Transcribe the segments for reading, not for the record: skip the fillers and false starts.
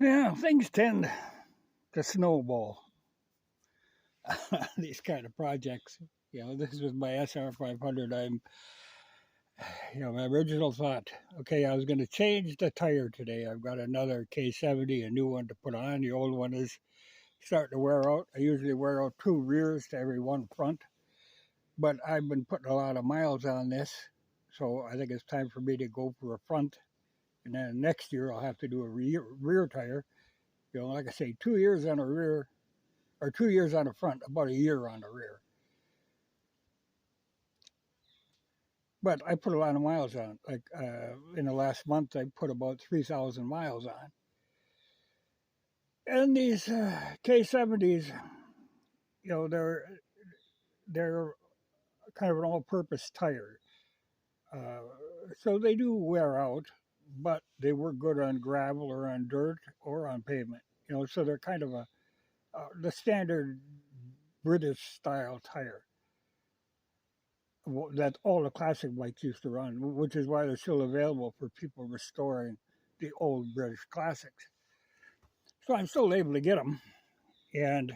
Yeah, things tend to snowball. These kind of projects. This was my SR 500. My original thought, okay, I was going to change the tire today. I've got another K70, a new one to put on. The old one is starting to wear out. I usually wear out two rears to every one front, but I've been putting a lot of miles on this, so I think it's time for me to go for a front. And then next year I'll have to do a rear tire. Like I say, 2 years on a rear, or 2 years on the front, about a year on the rear. But I put a lot of miles on. Like in the last month, I put about 3,000 miles on. And these K70s, they're kind of an all-purpose tire. Uh, so they do wear out, but they work good on gravel or on dirt or on pavement. So they're kind of the standard British style tire that all the classic bikes used to run, which is why they're still available for people restoring the old British classics. So I'm still able to get them. And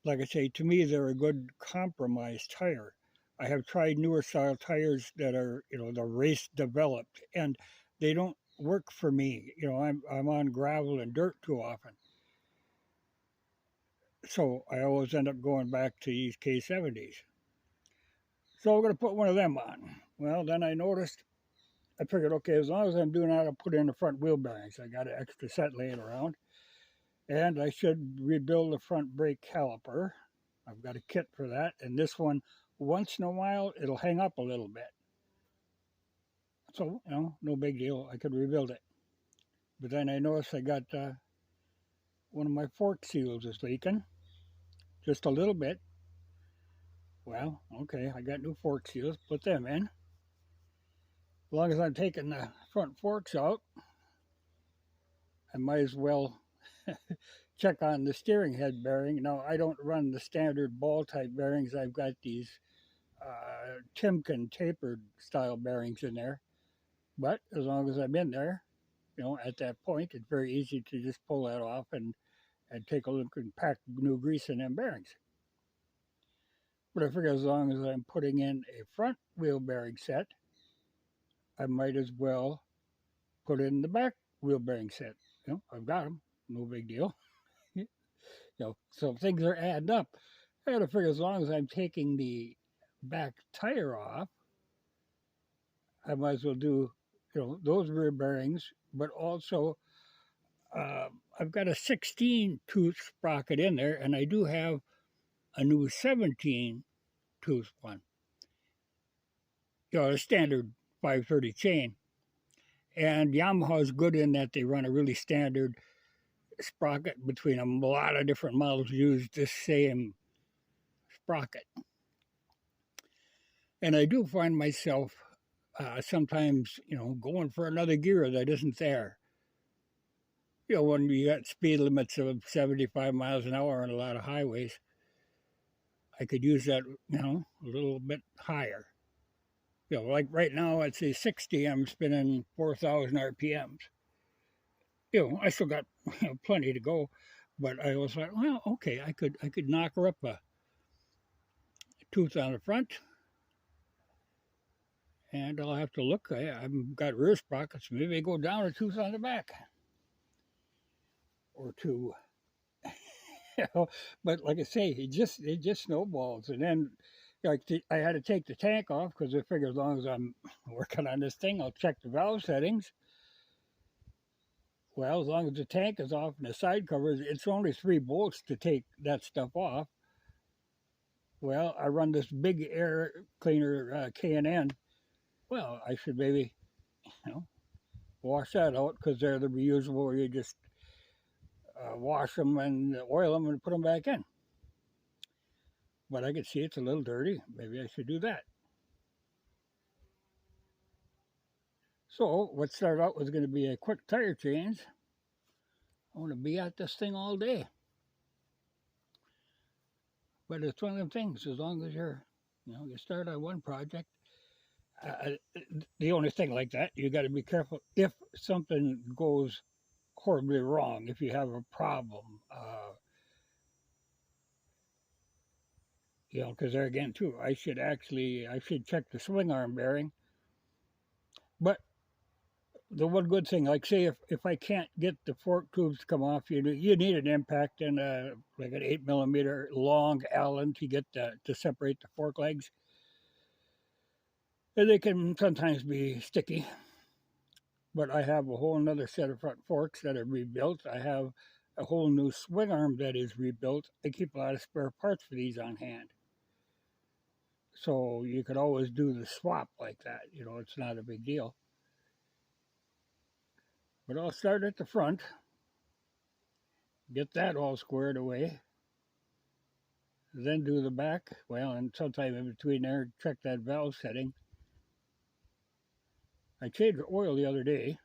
like I say, to me, they're a good compromise tire. I have tried newer style tires that are, the race developed, and they don't work for me. I'm on gravel and dirt too often. So I always end up going back to these K70s. So I'm going to put one of them on. Well, then I figured, okay, as long as I'm doing that, I'll put in the front wheel bearings. I got an extra set laying around. And I should rebuild the front brake caliper. I've got a kit for that. And this one, once in a while, it'll hang up a little bit. So, no big deal. I could rebuild it. But then I noticed I got one of my fork seals is leaking. Just a little bit. Well, okay, I got new fork seals. Put them in. As long as I'm taking the front forks out, I might as well check on the steering head bearing. Now, I don't run the standard ball type bearings. I've got these Timken tapered style bearings in there. But as long as I'm in there, at that point, it's very easy to just pull that off and take a look and pack new grease in them bearings. But I figure as long as I'm putting in a front wheel bearing set, I might as well put in the back wheel bearing set. I've got them, no big deal. So things are adding up. I got to figure as long as I'm taking the back tire off, I might as well do, those rear bearings, but also I've got a 16 tooth sprocket in there, and I do have a new 17 tooth one. A standard 530 chain. And Yamaha is good in that they run a really standard sprocket between them. A lot of different models use this same sprocket. And I do find myself sometimes, going for another gear that isn't there. When you got speed limits of 75 miles an hour on a lot of highways, I could use that, a little bit higher. Like right now at say 60, I'm spinning 4,000 RPMs. I still got plenty to go, but I was like, well, okay, I could knock her up a tooth on the front, and I'll have to look. I've got rear sprockets. Maybe I go down a tooth on the back or two. But like I say, it just snowballs. And then I had to take the tank off because I figure as long as I'm working on this thing, I'll check the valve settings. Well, as long as the tank is off and the side covers, it's only 3 bolts to take that stuff off. Well, I run this big air cleaner K&N. Well, I should maybe, wash that out because they're the reusable where you just wash them and oil them and put them back in. But I can see it's a little dirty. Maybe I should do that. So what started out was going to be a quick tire change. I want to be at this thing all day. But it's one of them things, as long as you start on one project. The only thing like that, you got to be careful if something goes horribly wrong if you have a problem. Because there again too, I should check the swing arm bearing. But the one good thing, like say if I can't get the fork tubes to come off, you need an impact and like an 8 millimeter long Allen to get to separate the fork legs. And they can sometimes be sticky. But I have a whole another set of front forks that are rebuilt. I have a whole new swing arm that is rebuilt. I keep a lot of spare parts for these on hand. So you could always do the swap like that. It's not a big deal. But I'll start at the front, get that all squared away, then do the back. Well, and sometime in between there, check that valve setting. I changed the oil the other day,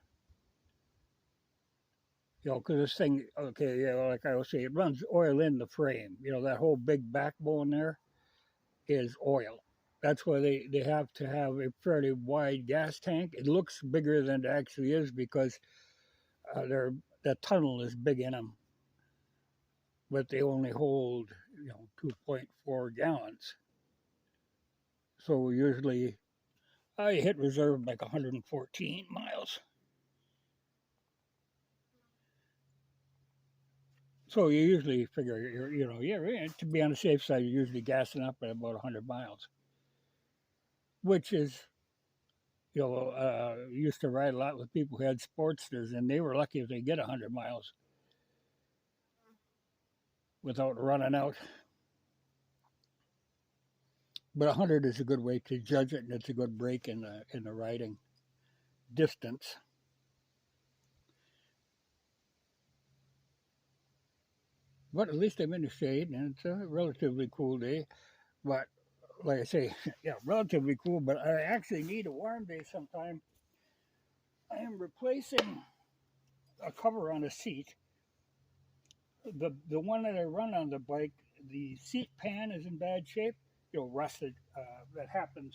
because this thing, okay, like I was saying, it runs oil in the frame. That whole big backbone there is oil. That's why they have to have a fairly wide gas tank. It looks bigger than it actually is because that tunnel is big in them, but they only hold 2.4 gallons. So usually I hit reserve like 114 miles. So you usually figure to be on the safe side, you're usually gassing up at about 100 miles, which is used to ride a lot with people who had Sportsters, and they were lucky if they get 100 miles without running out. But 100 is a good way to judge it, and it's a good break in the riding distance. But at least I'm in the shade, and it's a relatively cool day. But like I say, yeah, relatively cool. But I actually need a warm day sometime. I am replacing a cover on a seat. The one that I run on the bike, the seat pan is in bad shape. Rusted. That happens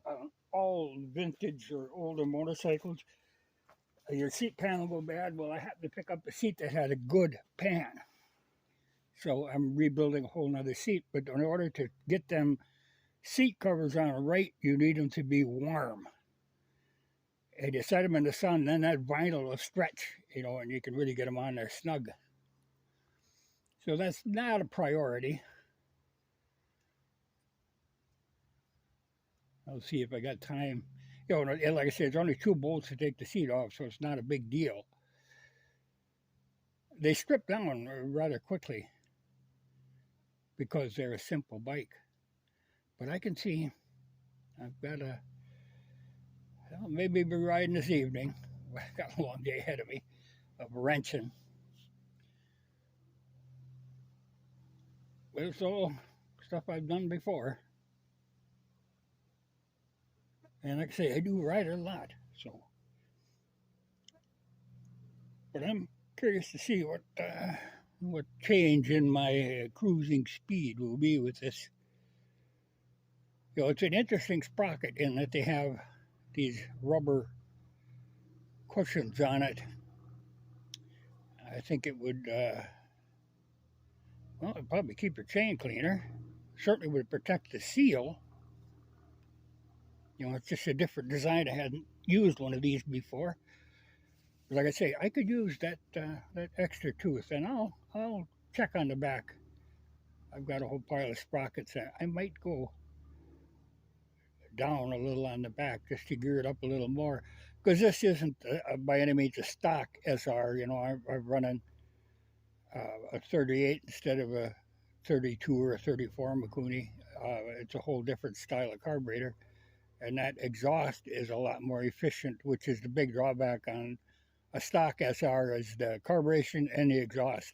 on all vintage or older motorcycles. Your seat pan will go bad. Well, I happened to pick up a seat that had a good pan. So I'm rebuilding a whole nother seat. But in order to get them seat covers on right, you need them to be warm. And you set them in the sun, then that vinyl will stretch, and you can really get them on there snug. So that's not a priority. I'll see if I got time. Like I said, it's only 2 bolts to take the seat off, so it's not a big deal. They strip down rather quickly because they're a simple bike. But I can see I've got maybe be riding this evening. I've got a long day ahead of me of wrenching. But it's all stuff I've done before. And like I say, I do ride a lot. But I'm curious to see what change in my cruising speed will be with this. It's an interesting sprocket in that they have these rubber cushions on it. I think it would, it'd probably keep your chain cleaner. Certainly would protect the seal. It's just a different design. I hadn't used one of these before. But like I say, I could use that extra tooth, and I'll check on the back. I've got a whole pile of sprockets. I might go down a little on the back just to gear it up a little more, because this isn't by any means a stock SR. I'm running a 38 instead of a 32 or a 34 Mikuni. It's a whole different style of carburetor, and that exhaust is a lot more efficient, which is the big drawback on a stock SR is the carburation and the exhaust.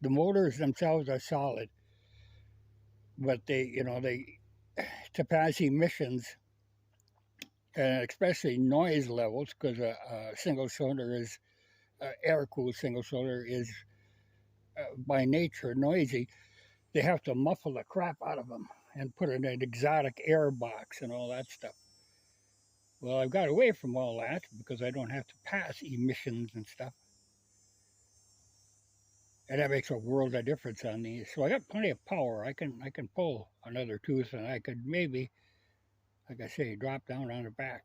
The motors themselves are solid, but they to pass emissions and especially noise levels, because a single cylinder is air cooled single cylinder is by nature noisy. They have to muffle the crap out of them and put in an exotic air box and all that stuff. Well, I've got away from all that because I don't have to pass emissions and stuff. And that makes a world of difference on these. So I got plenty of power. I can pull another tooth, and I could maybe, like I say, drop down on the back.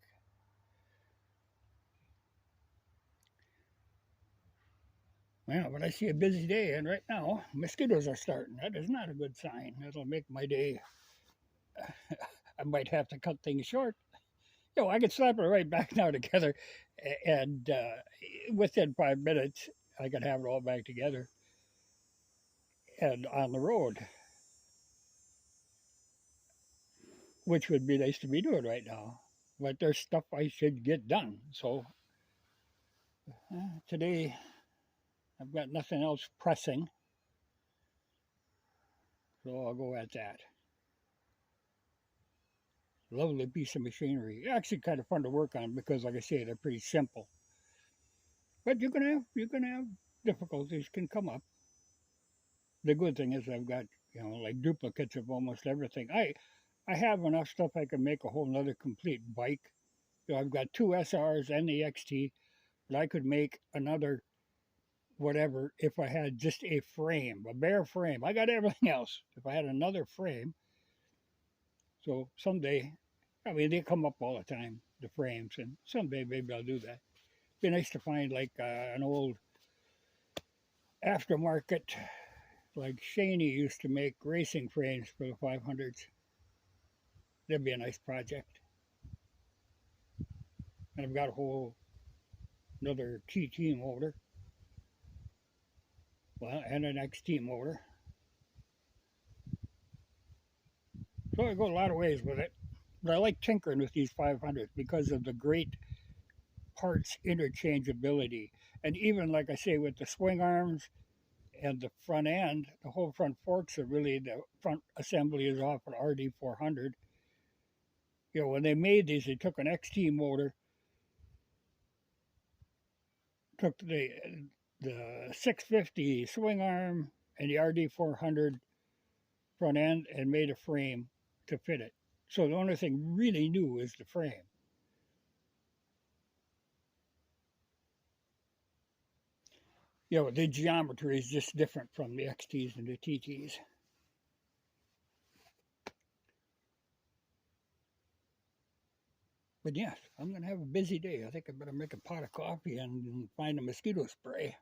Well, but I see a busy day, and right now mosquitoes are starting. That is not a good sign. That'll make my day. I might have to cut things short. I could slap it right back now together, and within 5 minutes, I could have it all back together and on the road, which would be nice to be doing right now. But there's stuff I should get done. So today, I've got nothing else pressing, so I'll go at that. Lovely piece of machinery. Actually, kind of fun to work on because, like I say, they're pretty simple. But you can have difficulties can come up. The good thing is I've got like duplicates of almost everything. I have enough stuff I can make a whole nother complete bike. I've got two SRs and the XT, but I could make another whatever if I had just a frame, a bare frame. I got everything else. If I had another frame, so someday, I mean, they come up all the time, the frames, and someday maybe I'll do that. Be nice to find like an old aftermarket, like Shaney used to make racing frames for the 500s. That'd be a nice project. And I've got a whole another TT motor, well, and an XT motor. So I go a lot of ways with it. But I like tinkering with these 500s because of the great parts interchangeability. And even, like I say, with the swing arms and the front end, the whole front forks are really, the front assembly is off an RD400. When they made these, they took an XT motor, took the 650 swing arm and the RD400 front end and made a frame to fit it. So the only thing really new is the frame. The geometry is just different from the XTs and the TTs. But yes, I'm going to have a busy day. I think I better make a pot of coffee and find a mosquito spray.